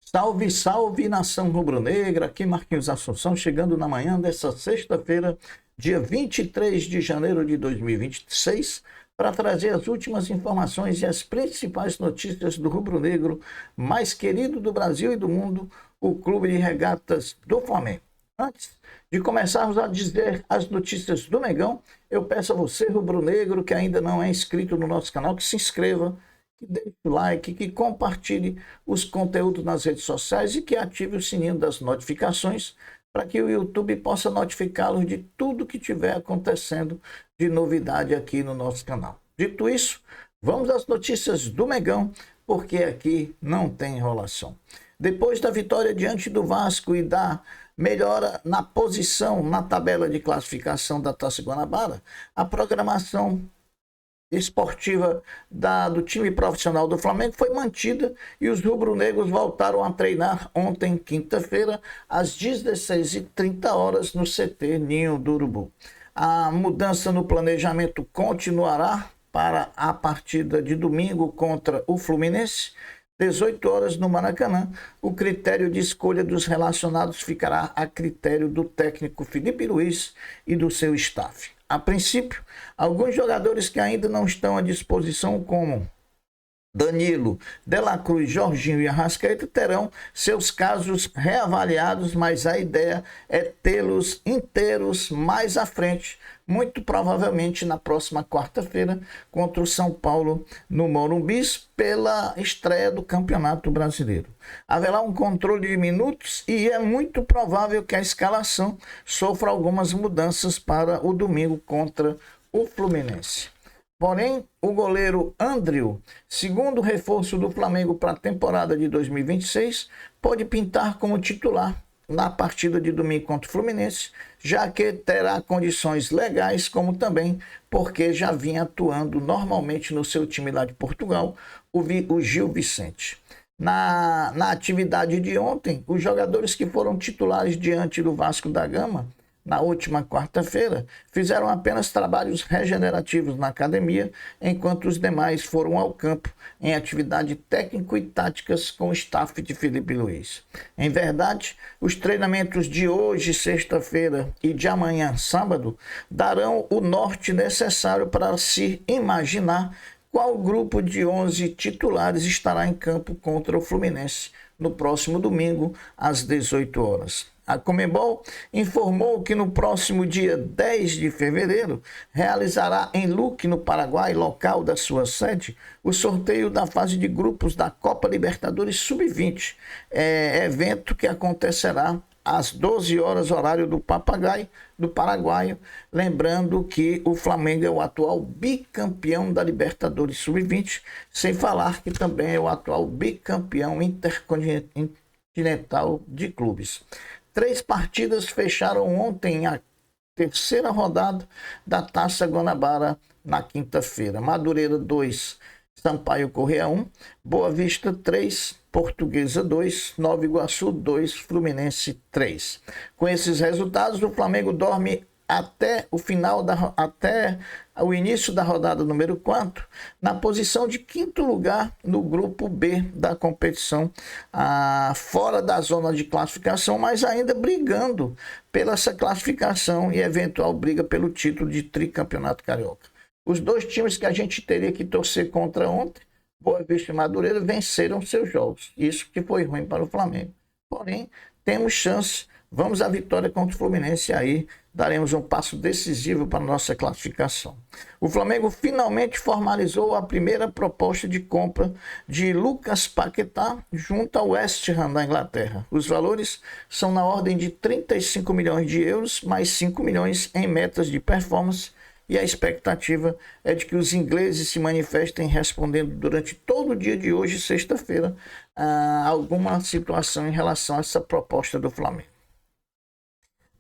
Salve, salve, nação rubro-negra, aqui Marquinhos Assunção, chegando na manhã dessa sexta-feira, dia 23 de janeiro de 2026, para trazer as últimas informações e as principais notícias do rubro-negro mais querido do Brasil e do mundo, o Clube de Regatas do Flamengo. Antes de começarmos a dizer as notícias do Mengão, eu peço a você, rubro-negro, que ainda não é inscrito no nosso canal, que se inscreva, que deixe o like, que compartilhe os conteúdos nas redes sociais e que ative o sininho das notificações para que o YouTube possa notificá-los de tudo que estiver acontecendo de novidade aqui no nosso canal. Dito isso, vamos às notícias do Mengão, porque aqui não tem enrolação. Depois da vitória diante do Vasco e da melhora na posição na tabela de classificação da Taça Guanabara, a programação esportiva do time profissional do Flamengo foi mantida e os rubro-negros voltaram a treinar ontem, quinta-feira, às 16h30 no CT Ninho do Urubu. A mudança no planejamento continuará para a partida de domingo contra o Fluminense, 18 horas no Maracanã. O critério de escolha dos relacionados ficará a critério do técnico Felipe Luiz e do seu staff. A princípio, alguns jogadores que ainda não estão à disposição, como Danilo, De La Cruz, Jorginho e Arrascaeta, terão seus casos reavaliados, mas a ideia é tê-los inteiros mais à frente, muito provavelmente na próxima quarta-feira, contra o São Paulo no Morumbi, pela estreia do Campeonato Brasileiro. Haverá um controle de minutos e é muito provável que a escalação sofra algumas mudanças para o domingo contra o Fluminense. Porém, o goleiro Andriu, segundo reforço do Flamengo para a temporada de 2026, pode pintar como titular na partida de domingo contra o Fluminense, já que terá condições legais, como também porque já vinha atuando normalmente no seu time lá de Portugal, o Gil Vicente. Na atividade de ontem, os jogadores que foram titulares diante do Vasco da Gama, na última quarta-feira, fizeram apenas trabalhos regenerativos na academia, enquanto os demais foram ao campo em atividade técnico e táticas com o staff de Felipe Luiz. Em verdade, os treinamentos de hoje, sexta-feira, e de amanhã, sábado, darão o norte necessário para se imaginar qual grupo de 11 titulares estará em campo contra o Fluminense no próximo domingo, às 18 horas. A Conmebol informou que no próximo dia 10 de fevereiro realizará em Luque, no Paraguai, local da sua sede, o sorteio da fase de grupos da Copa Libertadores Sub-20, evento que acontecerá às 12 horas, horário do Papagaio, do Paraguaio, lembrando que o Flamengo é o atual bicampeão da Libertadores Sub-20, sem falar que também é o atual bicampeão intercontinental de clubes. 3 partidas fecharam ontem a terceira rodada da Taça Guanabara na quinta-feira. Madureira 2, Sampaio Corrêa 1, Boa Vista 3, Portuguesa 2, Nova Iguaçu 2, Fluminense 3. Com esses resultados, o Flamengo dorme até o início da rodada número 4, na posição de 5º lugar no grupo B da competição, fora da zona de classificação, mas ainda brigando pela essa classificação e eventual briga pelo título de tricampeonato carioca. Os 2 times que a gente teria que torcer contra ontem, Boa Vista e Madureira, venceram seus jogos. Isso que foi ruim para o Flamengo. Porém, temos chance. Vamos à vitória contra o Fluminense e aí daremos um passo decisivo para a nossa classificação. O Flamengo finalmente formalizou a primeira proposta de compra de Lucas Paquetá junto ao West Ham da Inglaterra. Os valores são na ordem de 35 milhões de euros, mais 5 milhões em metas de performance, e a expectativa é de que os ingleses se manifestem respondendo durante todo o dia de hoje, sexta-feira, a alguma situação em relação a essa proposta do Flamengo.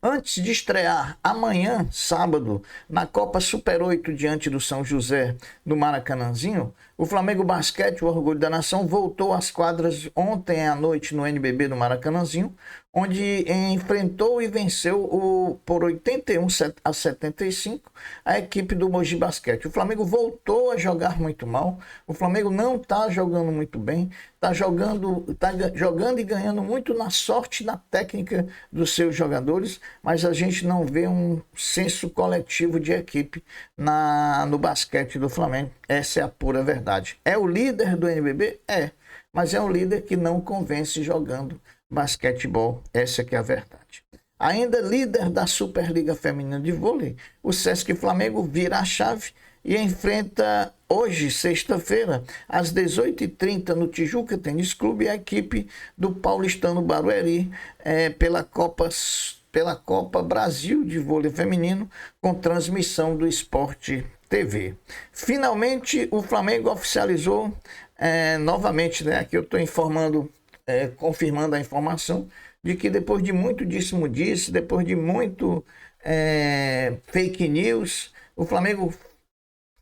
Antes de estrear amanhã, sábado, na Copa Super 8 diante do São José, no Maracanãzinho, O Flamengo Basquete, o orgulho da nação, voltou às quadras ontem à noite no NBB do Maracanãzinho, onde enfrentou e venceu por 81-75 a equipe do Mogi Basquete. O Flamengo voltou a jogar muito mal, o Flamengo não está jogando muito bem, está jogando e ganhando muito na sorte e na técnica dos seus jogadores, mas a gente não vê um senso coletivo de equipe no basquete do Flamengo. Essa é a pura verdade. É o líder do NBB? É, mas é um líder que não convence jogando basquetebol, essa que é a verdade. Ainda líder da Superliga Feminina de Vôlei, o Sesc Flamengo vira a chave e enfrenta hoje, sexta-feira, às 18h30 no Tijuca Tênis Clube, a equipe do paulistano Barueri pela Copa Brasil de Vôlei Feminino, com transmissão do Sport TV. Finalmente, o Flamengo oficializou novamente, né? Aqui eu estou confirmando a informação de que depois de muito disse-me-disse, depois de muito fake news, o Flamengo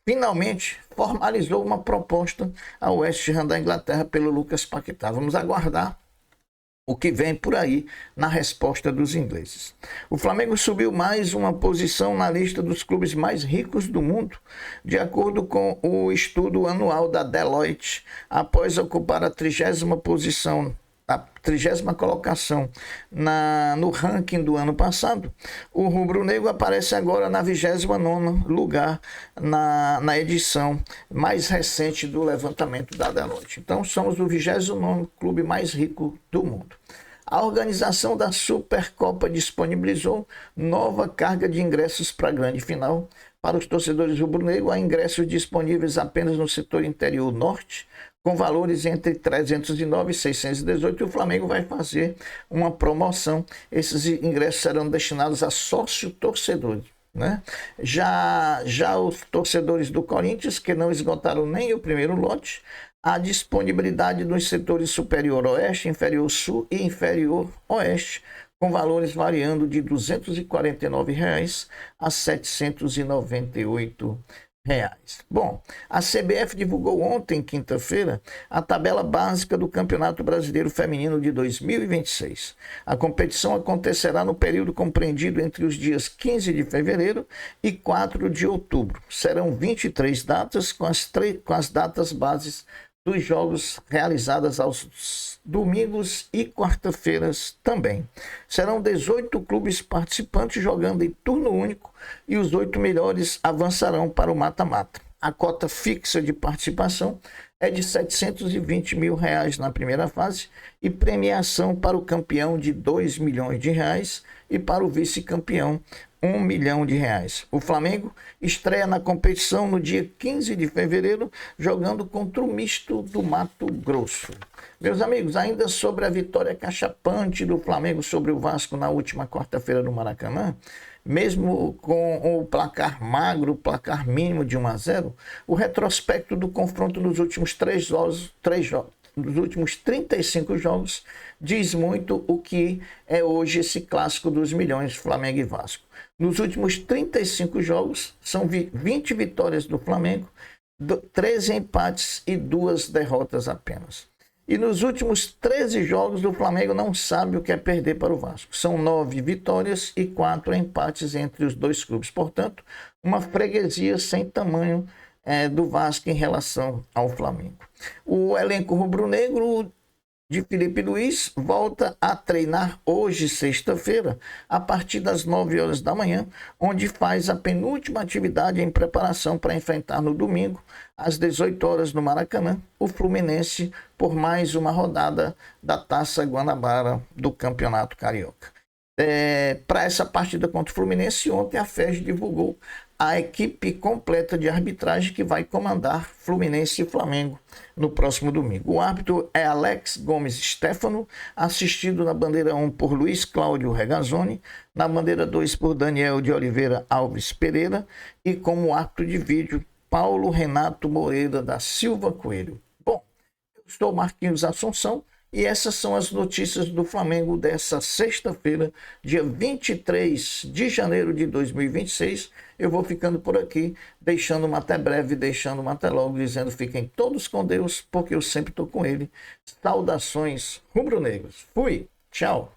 finalmente formalizou uma proposta ao West Ham da Inglaterra pelo Lucas Paquetá. Vamos aguardar o que vem por aí na resposta dos ingleses. O Flamengo subiu mais uma posição na lista dos clubes mais ricos do mundo, de acordo com o estudo anual da Deloitte, após ocupar a 30ª posição, a 30ª colocação no ranking do ano passado. O rubro-negro aparece agora na 29º lugar na edição mais recente do levantamento da Deloitte. Então somos o 29º clube mais rico do mundo. A organização da Supercopa disponibilizou nova carga de ingressos para a grande final. Para os torcedores rubro-negros, há ingressos disponíveis apenas no setor interior norte, com valores entre 309 e 618, e o Flamengo vai fazer uma promoção. Esses ingressos serão destinados a sócio-torcedores, né? Já os torcedores do Corinthians, que não esgotaram nem o primeiro lote, a disponibilidade nos setores superior oeste, inferior sul e inferior oeste, com valores variando de R$ 249 a R$ 798. Bom, a CBF divulgou ontem, quinta-feira, a tabela básica do Campeonato Brasileiro Feminino de 2026. A competição acontecerá no período compreendido entre os dias 15 de fevereiro e 4 de outubro. Serão 23 datas, com as datas bases dos jogos realizadas aos domingos e quarta-feiras também. Serão 18 clubes participantes jogando em turno único e os 8 melhores avançarão para o mata-mata. A cota fixa de participação é de R$ 720 mil na primeira fase e premiação para o campeão de R$ 2 milhões e para o vice-campeão R$ 1 milhão. O Flamengo estreia na competição no dia 15 de fevereiro, jogando contra o Misto do Mato Grosso. Meus amigos, ainda sobre a vitória cachapante do Flamengo sobre o Vasco na última quarta-feira no Maracanã, mesmo com o placar magro, o placar mínimo de 1-0, o retrospecto do confronto nos últimos dos últimos 35 jogos diz muito o que é hoje esse clássico dos milhões, Flamengo e Vasco. Nos últimos 35 jogos, são 20 vitórias do Flamengo, 13 empates e 2 derrotas apenas. E nos últimos 13 jogos, o Flamengo não sabe o que é perder para o Vasco. São 9 vitórias e 4 empates entre os dois clubes. Portanto, uma freguesia sem tamanho do Vasco em relação ao Flamengo. O elenco rubro-negro de Felipe Luiz volta a treinar hoje, sexta-feira, a partir das 9 horas da manhã, onde faz a penúltima atividade em preparação para enfrentar no domingo, às 18 horas no Maracanã, o Fluminense por mais uma rodada da Taça Guanabara do Campeonato Carioca. Para essa partida contra o Fluminense, ontem a FERJ divulgou a equipe completa de arbitragem que vai comandar Fluminense e Flamengo no próximo domingo. O árbitro é Alex Gomes Stefano, assistido na bandeira 1 por Luiz Cláudio Regazzoni, na bandeira 2 por Daniel de Oliveira Alves Pereira e como árbitro de vídeo Paulo Renato Moreira da Silva Coelho. Bom, eu estou Marquinhos Assunção E essas são as notícias do Flamengo dessa sexta-feira, dia 23 de janeiro de 2026. Eu vou ficando por aqui, deixando uma até breve, deixando uma até logo, dizendo fiquem todos com Deus, porque eu sempre estou com ele. Saudações rubro-negros. Fui, tchau.